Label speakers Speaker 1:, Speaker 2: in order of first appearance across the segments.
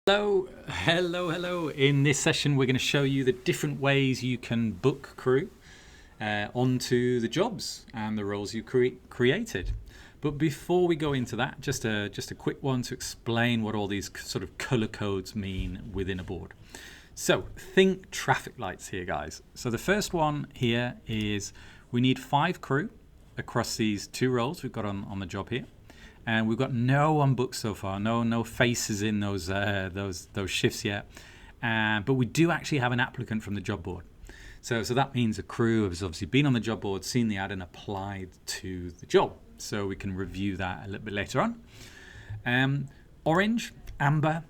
Speaker 1: Hello. In this session, we're going to show you the different ways you can book crew onto the jobs and the roles you created. But before we go into that, just a quick one to explain what all these sort of color codes mean within a board. So think traffic lights here, guys. So the first one here is we need 5 crew across these 2 roles we've got on the job here. And we've got no one booked so far, no faces in those shifts yet. But we do actually have an applicant from the job board. So that means a crew has obviously been on the job board, seen the ad and applied to the job. So we can review that a little bit later on. Orange, amber,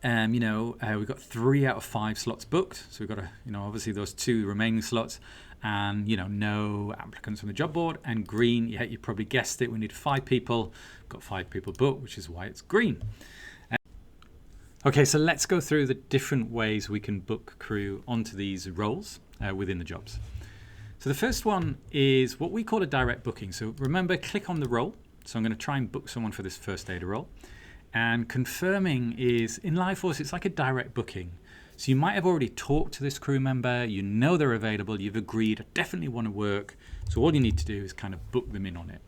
Speaker 1: we've got 3 out of 5 slots booked. So we've got obviously those 2 remaining slots. And no applicants from the job board. And green, yeah, you probably guessed it, we need 5 people. Got 5 people booked, which is why it's green. Okay, so let's go through the different ways we can book crew onto these roles within the jobs. So the first one is what we call a direct booking. So remember, click on the role. So I'm going to try and book someone for this first aider role. And confirming is, in Liveforce, it's like a direct booking. So you might have already talked to this crew member, you know they're available, you've agreed, I definitely want to work. So all you need to do is kind of book them in on it.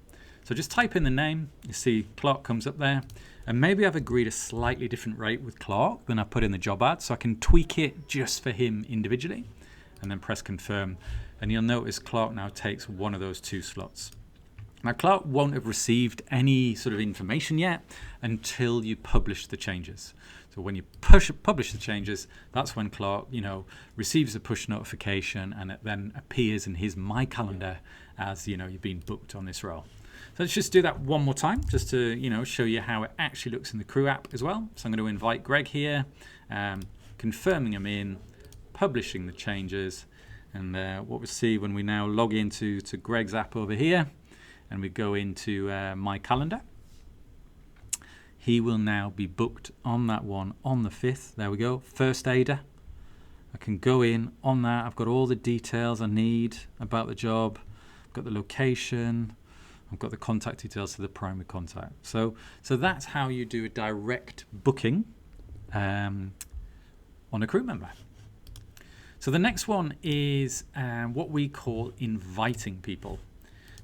Speaker 1: So just type in the name, you see Clark comes up there. And maybe I've agreed a slightly different rate with Clark than I put in the job ad. So I can tweak it just for him individually and then press confirm. And you'll notice Clark now takes one of those 2 slots. Now Clark won't have received any sort of information yet until you publish the changes. So when you publish the changes, that's when Clark, receives a push notification and it then appears in his My Calendar as, you've been booked on this role. So let's just do that one more time just to, show you how it actually looks in the crew app as well. So I'm going to invite Greg here, confirming him in, publishing the changes. And what we see when we now log into Greg's app over here and we go into My Calendar, he will now be booked on that one on the 5th. There we go, first aider. I can go in on that. I've got all the details I need about the job. I've got the location. I've got the contact details to the primary contact. So that's how you do a direct booking on a crew member. So the next one is what we call inviting people.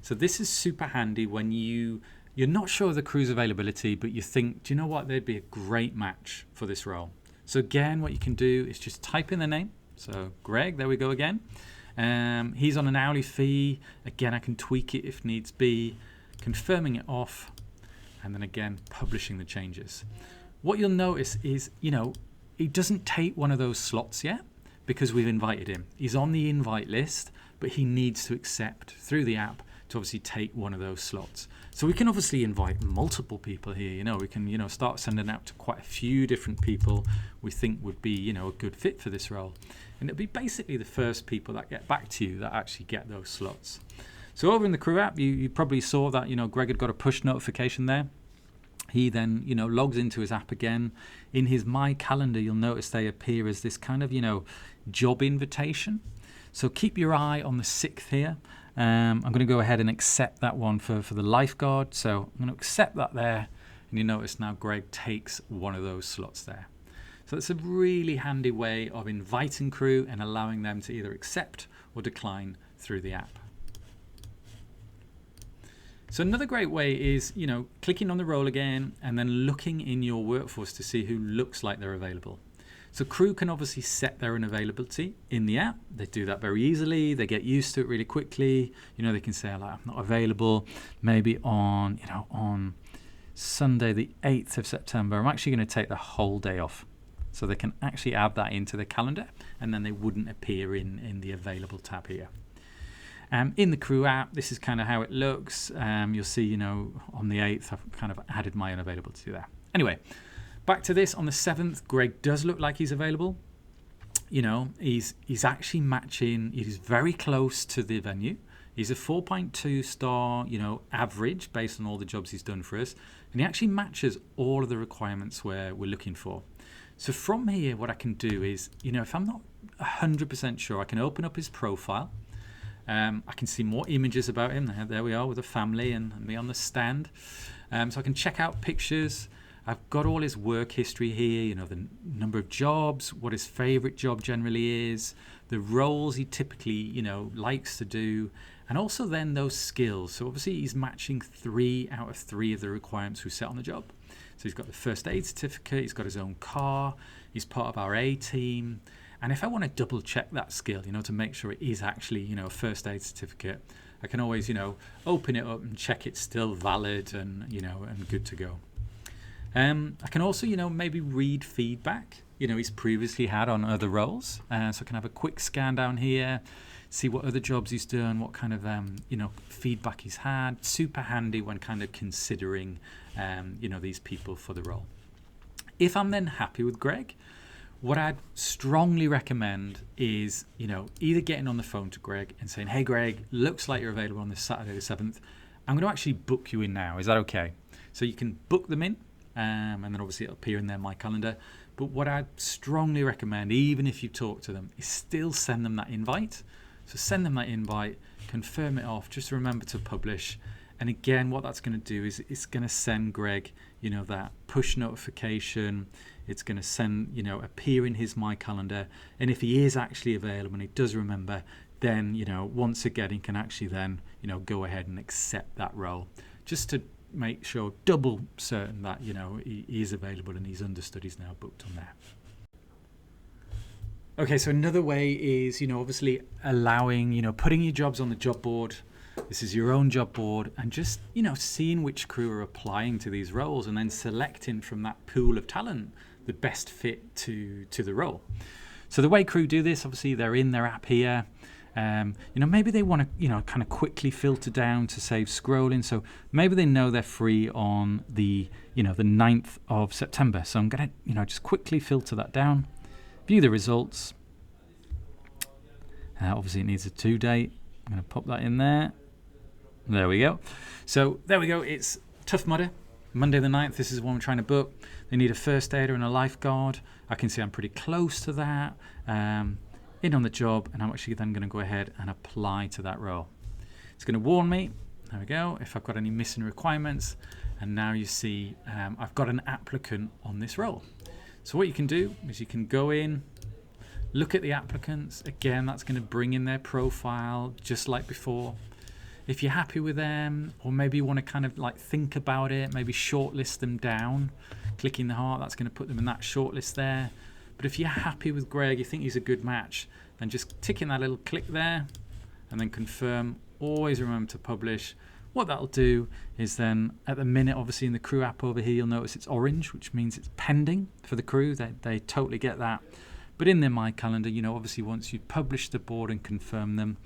Speaker 1: So this is super handy when you're not sure of the crew's availability, but you think, do you know what, they'd be a great match for this role. So again, what you can do is just type in the name. So Greg, there we go again. He's on an hourly fee. Again, I can tweak it if needs be, confirming it off, and then again, publishing the changes. What you'll notice is, he doesn't take one of those slots yet because we've invited him. He's on the invite list, but he needs to accept through the app to obviously take one of those slots. So we can obviously invite multiple people here. We can, start sending out to quite a few different people we think would be, a good fit for this role. And it'll be basically the first people that get back to you that actually get those slots. So over in the crew app, you probably saw that, Greg had got a push notification there. He then, logs into his app again. In his My Calendar, you'll notice they appear as this kind of, job invitation. So keep your eye on the 6th here. I'm going to go ahead and accept that one for the lifeguard. So I'm going to accept that there. And you notice now Greg takes one of those slots there. So it's a really handy way of inviting crew and allowing them to either accept or decline through the app. So another great way is, clicking on the role again and then looking in your workforce to see who looks like they're available. So crew can obviously set their unavailability in the app. They do that very easily. They get used to it really quickly. They can say, like, I'm not available maybe on Sunday the 8th of September. I'm actually going to take the whole day off. So they can actually add that into their calendar and then they wouldn't appear in the available tab here. In the crew app, this is kind of how it looks. You'll see, on the 8th, I've kind of added my unavailability there. Anyway, back to this, on the 7th, Greg does look like he's available. He's actually matching, he's very close to the venue. He's a 4.2 star, average based on all the jobs he's done for us. And he actually matches all of the requirements we're looking for. So from here, what I can do is, if I'm not 100% sure, I can open up his profile. I can see more images about him. There we are with a family and me on the stand. So I can check out pictures. I've got all his work history here, you know, the number of jobs, what his favorite job generally is, the roles he typically, you know, likes to do, and also then those skills. So obviously he's matching 3 out of 3 of the requirements we set on the job. So he's got the first aid certificate, he's got his own car, he's part of our A team. And if I want to double check that skill, you know, to make sure it is actually, you know, a first aid certificate, I can always, you know, open it up and check it's still valid and, you know, and good to go. I can also, you know, maybe read feedback, you know, he's previously had on other roles. So I can have a quick scan down here, see what other jobs he's done, what kind of, you know, feedback he's had. Super handy when kind of considering, you know, these people for the role. If I'm then happy with Greg, what I'd strongly recommend is, you know, either getting on the phone to Greg and saying, hey, Greg, looks like you're available on this Saturday the 7th. I'm going to actually book you in now. Is that okay? So you can book them in, and then obviously it'll appear in their My Calendar. But what I'd strongly recommend, even if you talk to them, is still send them that invite. So send them that invite, confirm it off, just remember to publish. And again, what that's going to do is it's going to send Greg, you know, that push notification. It's going to send, you know, appear in his My Calendar. And if he is actually available and he does remember, then, you know, once again, he can actually then, you know, go ahead and accept that role, just to make sure, double certain that, you know, he is available and his understudy's now booked on there. Okay, so another way is, you know, obviously allowing, you know, putting your jobs on the job board. This is your own job board, and just, you know, seeing which crew are applying to these roles and then selecting from that pool of talent the best fit to the role. So the way crew do this, obviously they're in their app here. You know, maybe they want to, you know, kind of quickly filter down to save scrolling. So maybe they know they're free on the, you know, the 9th of September. So I'm going to, you know, just quickly filter that down, view the results. Obviously it needs a to date. I'm going to pop that in there. There we go. So there we go. It's Tough Mudder, Monday the 9th. This is one we're trying to book. They need a first aider and a lifeguard. I can see I'm pretty close to that. In on the job, and I'm actually then going to go ahead and apply to that role. It's going to warn me, there we go, if I've got any missing requirements. And now you see I've got an applicant on this role. So what you can do is you can go in, look at the applicants. Again, that's going to bring in their profile just like before. If you're happy with them, or maybe you want to kind of like think about it, maybe shortlist them down, clicking the heart, that's going to put them in that shortlist there. But if you're happy with Greg, you think he's a good match, then just tick in that little click there and then confirm. Always remember to publish. What that'll do is then at the minute, obviously in the crew app over here, you'll notice it's orange, which means it's pending for the crew. They totally get that. But in their My Calendar, you know, obviously once you publish the board and confirm them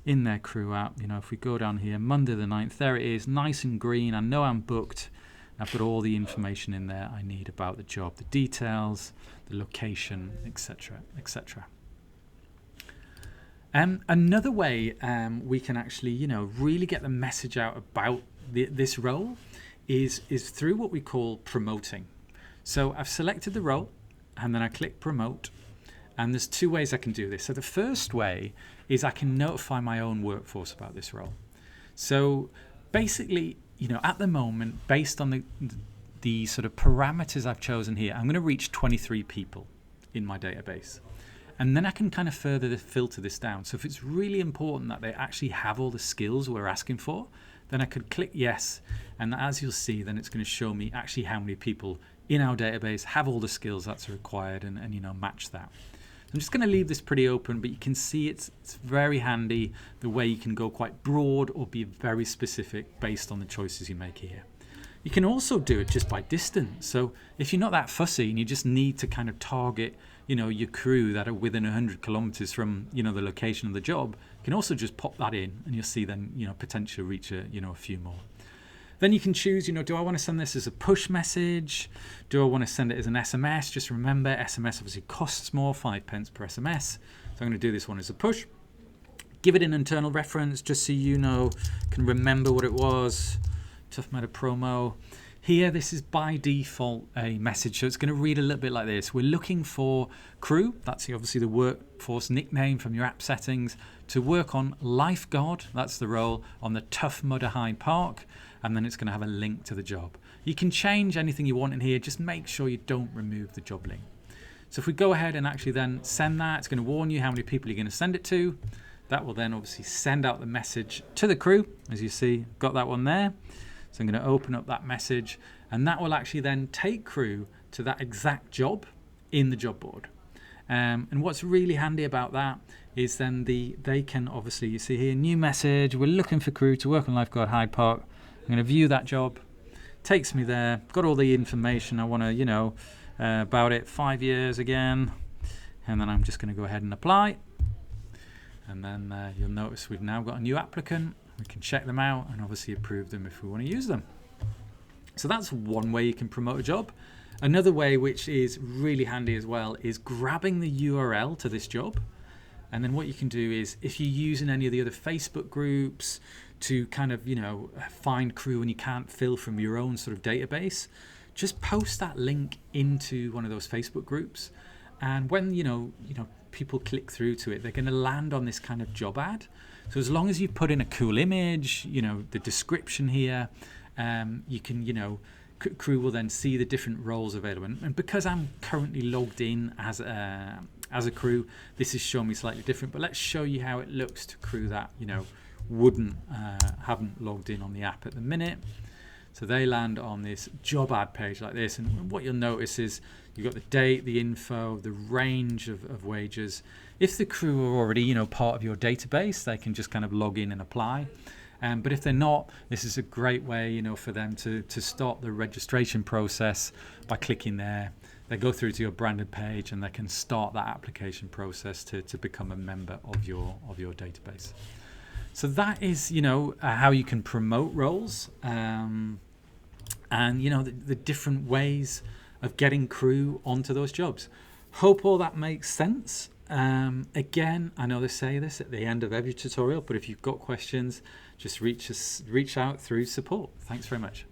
Speaker 1: in their crew app, you know, if we go down here, Monday the 9th, there it is, nice and green. I know I'm booked. I've got all the information in there I need about the job, the details, the location, etc., etc. Another way we can actually, you know, really get the message out about this role is through what we call promoting. So I've selected the role, and then I click promote, and there's 2 ways I can do this. So the first way is I can notify my own workforce about this role. So basically, you know, at the moment, based on the sort of parameters I've chosen here, I'm going to reach 23 people in my database. And then I can kind of further filter this down. So if it's really important that they actually have all the skills we're asking for, then I could click yes. And as you'll see, then it's going to show me actually how many people in our database have all the skills that's required and you know, match that. I'm just going to leave this pretty open, but you can see it's very handy the way you can go quite broad or be very specific based on the choices you make here. You can also do it just by distance. So if you're not that fussy and you just need to kind of target, you know, your crew that are within 100 kilometers from, you know, the location of the job, you can also just pop that in and you'll see then, you know, potentially reach a few more. Then you can choose, you know, do I want to send this as a push message? Do I want to send it as an SMS? Just remember, SMS obviously costs more, 5 pence per SMS. So I'm going to do this one as a push. Give it an internal reference just so you know, can remember what it was. Tough Mudder promo. Here, this is by default a message, so it's going to read a little bit like this. We're looking for crew, that's obviously the workforce nickname from your app settings, to work on lifeguard, that's the role, on the Tough Mudder Hyde Park, and then it's going to have a link to the job. You can change anything you want in here, just make sure you don't remove the job link. So if we go ahead and actually then send that, it's going to warn you how many people you're going to send it to. That will then obviously send out the message to the crew. As you see, got that one there. So I'm going to open up that message, and that will actually then take crew to that exact job in the job board. And what's really handy about that is then they can obviously, you see here, new message, we're looking for crew to work on Lifeguard Hyde Park. I'm going to view that job. Takes me there, got all the information I want to, about it, 5 years again. And then I'm just going to go ahead and apply. And then you'll notice we've now got a new applicant. We can check them out and obviously approve them if we want to use them. So that's one way you can promote a job. Another way, which is really handy as well, is grabbing the URL to this job. And then what you can do is, if you're using any of the other Facebook groups to kind of, find crew and you can't fill from your own sort of database, just post that link into one of those Facebook groups. And when, people click through to it, they're going to land on this kind of job ad. So as long as you put in a cool image, the description here, you can, crew will then see the different roles available. And because I'm currently logged in as a crew, this is showing me slightly different. But let's show you how it looks to crew that, haven't logged in on the app at the minute. So they land on this job ad page like this, and what you'll notice is you've got the date, the info, the range of wages. If the crew are already, part of your database, they can just kind of log in and apply. But if they're not, this is a great way, for them to start the registration process by clicking there. They go through to your branded page and they can start that application process to become a member of your database. So that is, how you can promote roles. And the different ways of getting crew onto those jobs. Hope all that makes sense. Again, I know they say this at the end of every tutorial, but if you've got questions, just reach out through support. Thanks very much.